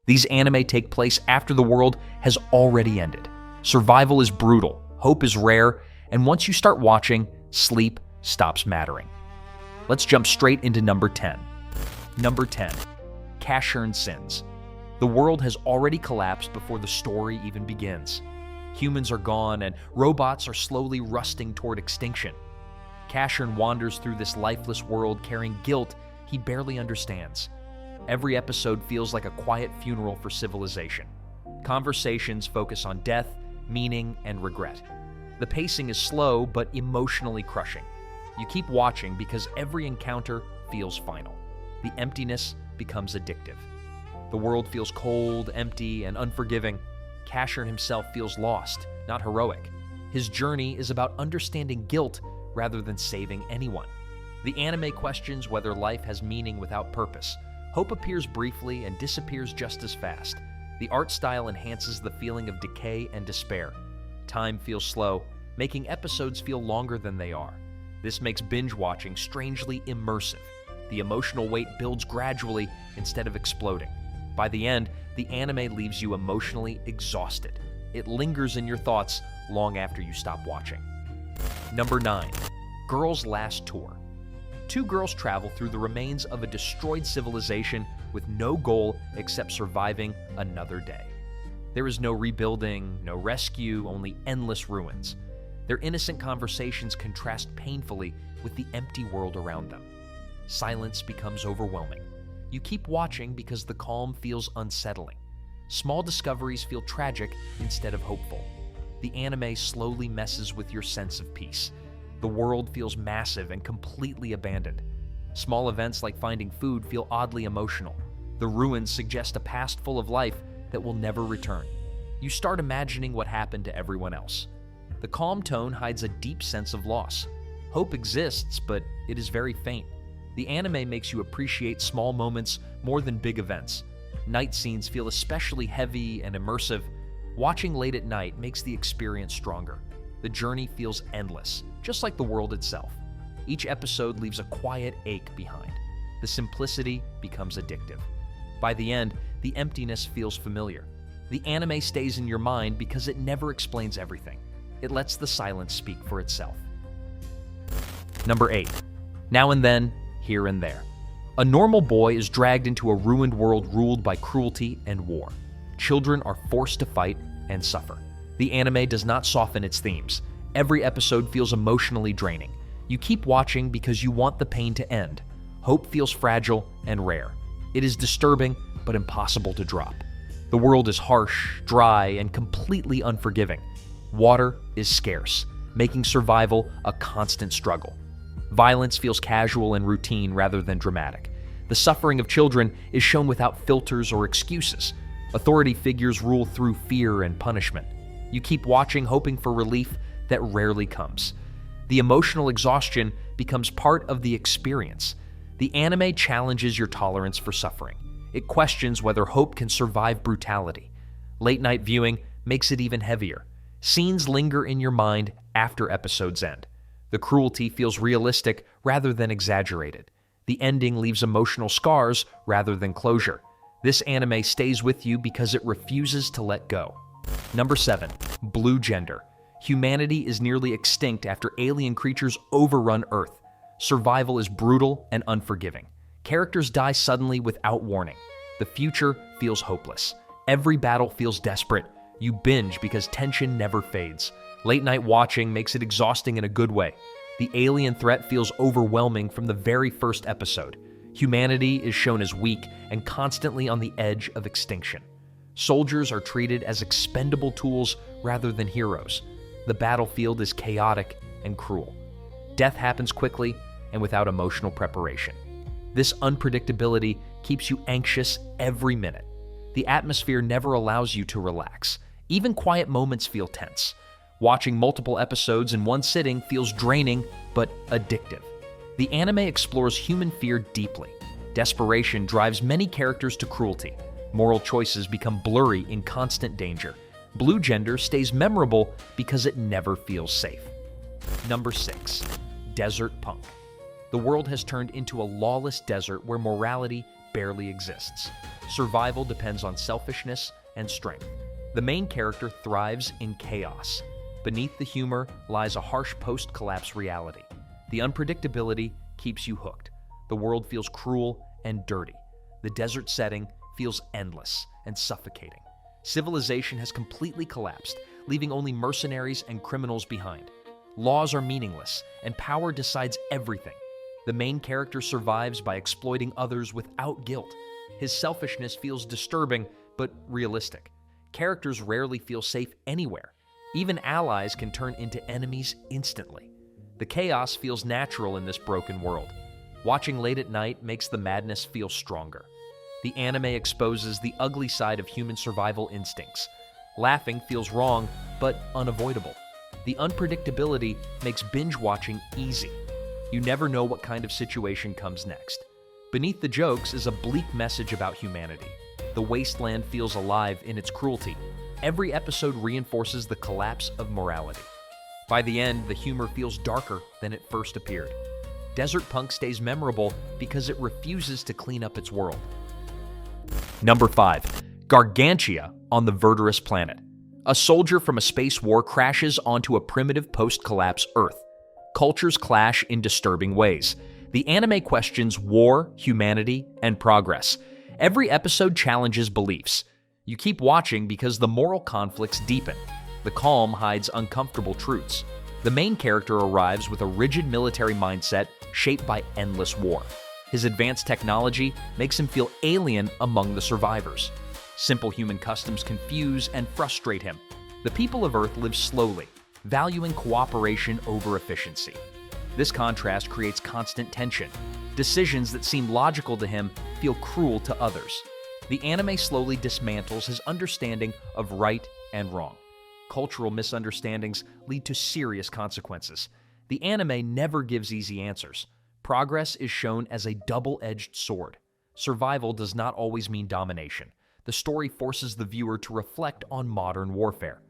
These anime take place after the world has already ended. Survival is brutal, hope is rare, and once you start watching, sleep stops mattering. Let's jump straight into number 10. Number 10. Casshern Sins. The world has already collapsed before the story even begins. Humans are gone and robots are slowly rusting toward extinction. Casshern wanders through this lifeless world carrying guilt he barely understands. Every episode feels like a quiet funeral for civilization. Conversations focus on death, meaning, and regret. The pacing is slow but emotionally crushing. You keep watching because every encounter feels final. The emptiness becomes addictive. The world feels cold, empty, and unforgiving. Casshern himself feels lost, not heroic. His journey is about understanding guilt rather than saving anyone. The anime questions whether life has meaning without purpose. Hope appears briefly and disappears just as fast. The art style enhances the feeling of decay and despair. Time feels slow, making episodes feel longer than they are. This makes binge watching strangely immersive. The emotional weight builds gradually instead of exploding. By the end, the anime leaves you emotionally exhausted. It lingers in your thoughts long after you stop watching. Number 9. Girls' Last Tour. Two girls travel through the remains of a destroyed civilization with no goal except surviving another day. There is no rebuilding, no rescue, only endless ruins. Their innocent conversations contrast painfully with the empty world around them. Silence becomes overwhelming. You keep watching because the calm feels unsettling. Small discoveries feel tragic instead of hopeful. The anime slowly messes with your sense of peace. The world feels massive and completely abandoned. Small events like finding food feel oddly emotional. The ruins suggest a past full of life that will never return. You start imagining what happened to everyone else. The calm tone hides a deep sense of loss. Hope exists, but it is very faint. The anime makes you appreciate small moments more than big events. Night scenes feel especially heavy and immersive. Watching late at night makes the experience stronger. The journey feels endless, just like the world itself. Each episode leaves a quiet ache behind. The simplicity becomes addictive. By the end, the emptiness feels familiar. The anime stays in your mind because it never explains everything. It lets the silence speak for itself. Number 8. Now and Then, Here and There. A normal boy is dragged into a ruined world ruled by cruelty and war. Children are forced to fight and suffer. The anime does not soften its themes. Every episode feels emotionally draining. You keep watching because you want the pain to end. Hope feels fragile and rare. It is disturbing, but impossible to drop. The world is harsh, dry, and completely unforgiving. Water is scarce, making survival a constant struggle. Violence feels casual and routine rather than dramatic. The suffering of children is shown without filters or excuses. Authority figures rule through fear and punishment. You keep watching, hoping for relief that rarely comes. The emotional exhaustion becomes part of the experience. The anime challenges your tolerance for suffering. It questions whether hope can survive brutality. Late-night viewing makes it even heavier. Scenes linger in your mind after episodes end. The cruelty feels realistic rather than exaggerated. The ending leaves emotional scars rather than closure. This anime stays with you because it refuses to let go. Number 7. Blue Gender. Humanity is nearly extinct after alien creatures overrun Earth. Survival is brutal and unforgiving. Characters die suddenly without warning. The future feels hopeless. Every battle feels desperate. You binge because tension never fades. Late-night watching makes it exhausting in a good way. The alien threat feels overwhelming from the very first episode. Humanity is shown as weak and constantly on the edge of extinction. Soldiers are treated as expendable tools rather than heroes. The battlefield is chaotic and cruel. Death happens quickly and without emotional preparation. This unpredictability keeps you anxious every minute. The atmosphere never allows you to relax. Even quiet moments feel tense. Watching multiple episodes in one sitting feels draining but addictive. The anime explores human fear deeply. Desperation drives many characters to cruelty. Moral choices become blurry in constant danger. Blue Gender stays memorable because it never feels safe. Number 6. Desert Punk. The world has turned into a lawless desert where morality barely exists. Survival depends on selfishness and strength. The main character thrives in chaos. Beneath the humor lies a harsh post-collapse reality. The unpredictability keeps you hooked. The world feels cruel and dirty. The desert setting feels endless and suffocating. Civilization has completely collapsed, leaving only mercenaries and criminals behind. Laws are meaningless, and power decides everything. The main character survives by exploiting others without guilt. His selfishness feels disturbing, but realistic. Characters rarely feel safe anywhere. Even allies can turn into enemies instantly. The chaos feels natural in this broken world. Watching late at night makes the madness feel stronger. The anime exposes the ugly side of human survival instincts. Laughing feels wrong, but unavoidable. The unpredictability makes binge watching easy. You never know what kind of situation comes next. Beneath the jokes is a bleak message about humanity. The wasteland feels alive in its cruelty. Every episode reinforces the collapse of morality. By the end, the humor feels darker than it first appeared. Desert Punk stays memorable because it refuses to clean up its world. Number 5. Gargantia on the Verdurous planet. A soldier from a space war crashes onto a primitive post-collapse Earth. Cultures clash in disturbing ways. The anime questions war, humanity, and progress. Every episode challenges beliefs. You keep watching because the moral conflicts deepen. The calm hides uncomfortable truths. The main character arrives with a rigid military mindset shaped by endless war. His advanced technology makes him feel alien among the survivors. Simple human customs confuse and frustrate him. The people of Earth live slowly, valuing cooperation over efficiency. This contrast creates constant tension. Decisions that seem logical to him feel cruel to others. The anime slowly dismantles his understanding of right and wrong. Cultural misunderstandings lead to serious consequences. The anime never gives easy answers. Progress is shown as a double-edged sword. Survival does not always mean domination. The story forces the viewer to reflect on modern warfare.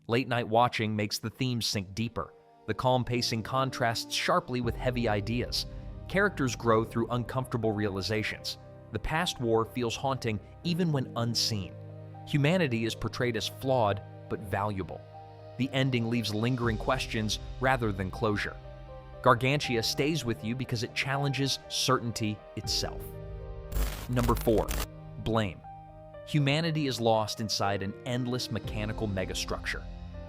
Late-night watching makes the themes sink deeper. The calm pacing contrasts sharply with heavy ideas. Characters grow through uncomfortable realizations. The past war feels haunting even when unseen. Humanity is portrayed as flawed but valuable. The ending leaves lingering questions rather than closure. Gargantia stays with you because it challenges certainty itself. Number 4. Blame. Humanity is lost inside an endless mechanical megastructure.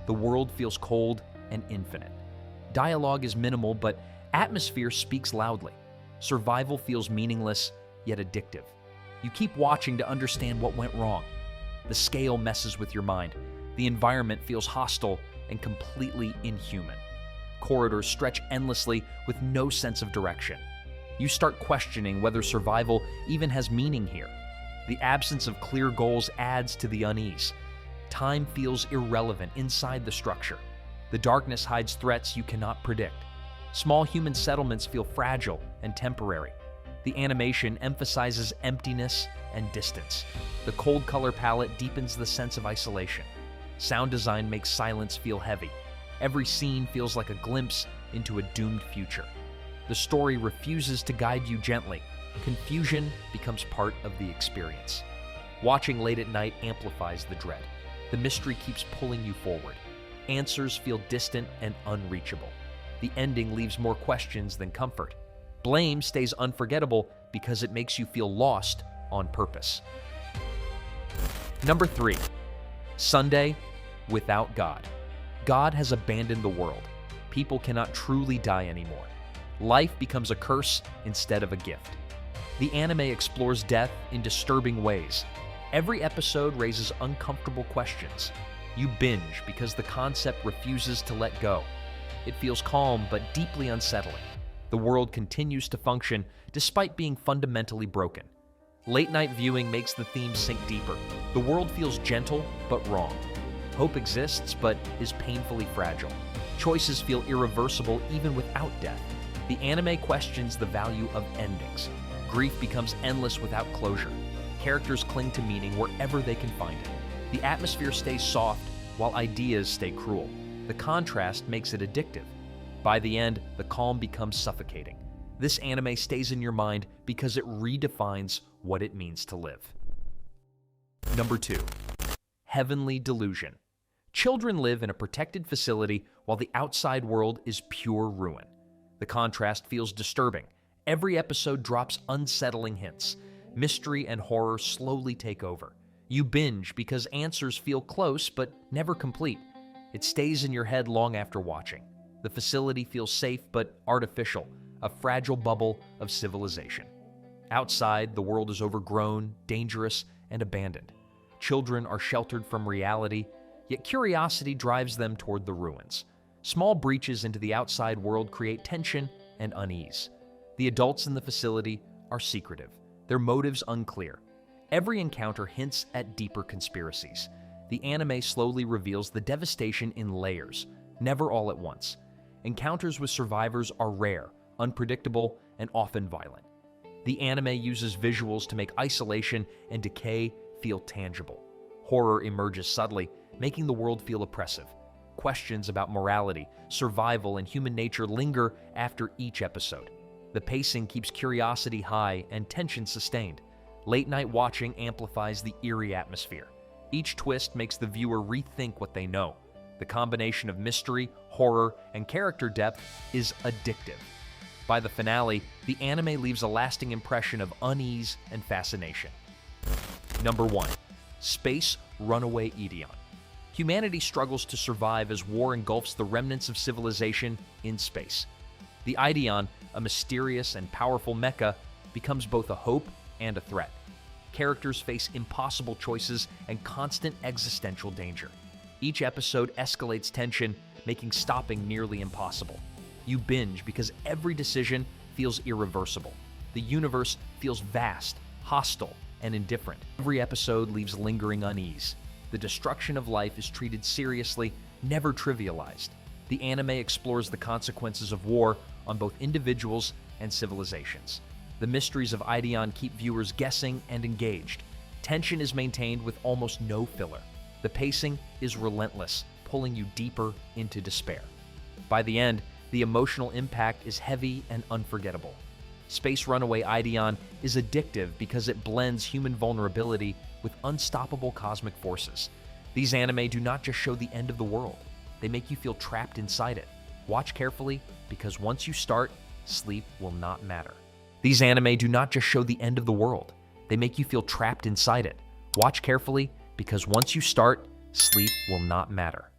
The world feels cold and infinite. Dialogue is minimal, but atmosphere speaks loudly. Survival feels meaningless, yet addictive. You keep watching to understand what went wrong. The scale messes with your mind. The environment feels hostile and completely inhuman. Corridors stretch endlessly with no sense of direction. You start questioning whether survival even has meaning here. The absence of clear goals adds to the unease. Time feels irrelevant inside the structure. The darkness hides threats you cannot predict. Small human settlements feel fragile and temporary. The animation emphasizes emptiness and distance. The cold color palette deepens the sense of isolation. Sound design makes silence feel heavy. Every scene feels like a glimpse into a doomed future. The story refuses to guide you gently. Confusion becomes part of the experience. Watching late at night amplifies the dread. The mystery keeps pulling you forward. Answers feel distant and unreachable. The ending leaves more questions than comfort. Blame stays unforgettable because it makes you feel lost on purpose. Number 3. Sunday without God. God has abandoned the world. People cannot truly die anymore. Life becomes a curse instead of a gift. The anime explores death in disturbing ways. Every episode raises uncomfortable questions. You binge because the concept refuses to let go. It feels calm but deeply unsettling. The world continues to function despite being fundamentally broken. Late-night viewing makes the themes sink deeper. The world feels gentle but wrong. Hope exists but is painfully fragile. Choices feel irreversible even without death. The anime questions the value of endings. Grief becomes endless without closure. Characters cling to meaning wherever they can find it. The atmosphere stays soft while ideas stay cruel. The contrast makes it addictive. By the end, the calm becomes suffocating. This anime stays in your mind because it redefines what it means to live. Number 2. Heavenly Delusion. Children live in a protected facility while the outside world is pure ruin. The contrast feels disturbing. Every episode drops unsettling hints. Mystery and horror slowly take over. You binge because answers feel close but never complete. It stays in your head long after watching. The facility feels safe but artificial, a fragile bubble of civilization. Outside, the world is overgrown, dangerous, and abandoned. Children are sheltered from reality, yet curiosity drives them toward the ruins. Small breaches into the outside world create tension and unease. The adults in the facility are secretive, their motives unclear. Every encounter hints at deeper conspiracies. The anime slowly reveals the devastation in layers, never all at once. Encounters with survivors are rare, unpredictable, and often violent. The anime uses visuals to make isolation and decay feel tangible. Horror emerges subtly, making the world feel oppressive. Questions about morality, survival, and human nature linger after each episode. The pacing keeps curiosity high and tension sustained. Late-night watching amplifies the eerie atmosphere. Each twist makes the viewer rethink what they know. The combination of mystery, horror, and character depth is addictive. By the finale, the anime leaves a lasting impression of unease and fascination. Number 1. Space Runaway Ideon. Humanity struggles to survive as war engulfs the remnants of civilization in space. The Ideon, a mysterious and powerful mecha, becomes both a hope and a threat. Characters face impossible choices and constant existential danger. Each episode escalates tension, making stopping nearly impossible. You binge because every decision feels irreversible. The universe feels vast, hostile, and indifferent. Every episode leaves lingering unease. The destruction of life is treated seriously, never trivialized. The anime explores the consequences of war on both individuals and civilizations. The mysteries of Ideon keep viewers guessing and engaged. Tension is maintained with almost no filler. The pacing is relentless, pulling you deeper into despair. By the end, the emotional impact is heavy and unforgettable. Space Runaway Ideon is addictive because it blends human vulnerability with unstoppable cosmic forces. These anime do not just show the end of the world, they make you feel trapped inside it. Watch carefully, because once you start, sleep will not matter. These anime do not just show the end of the world, they make you feel trapped inside it. Watch carefully, because once you start, sleep will not matter.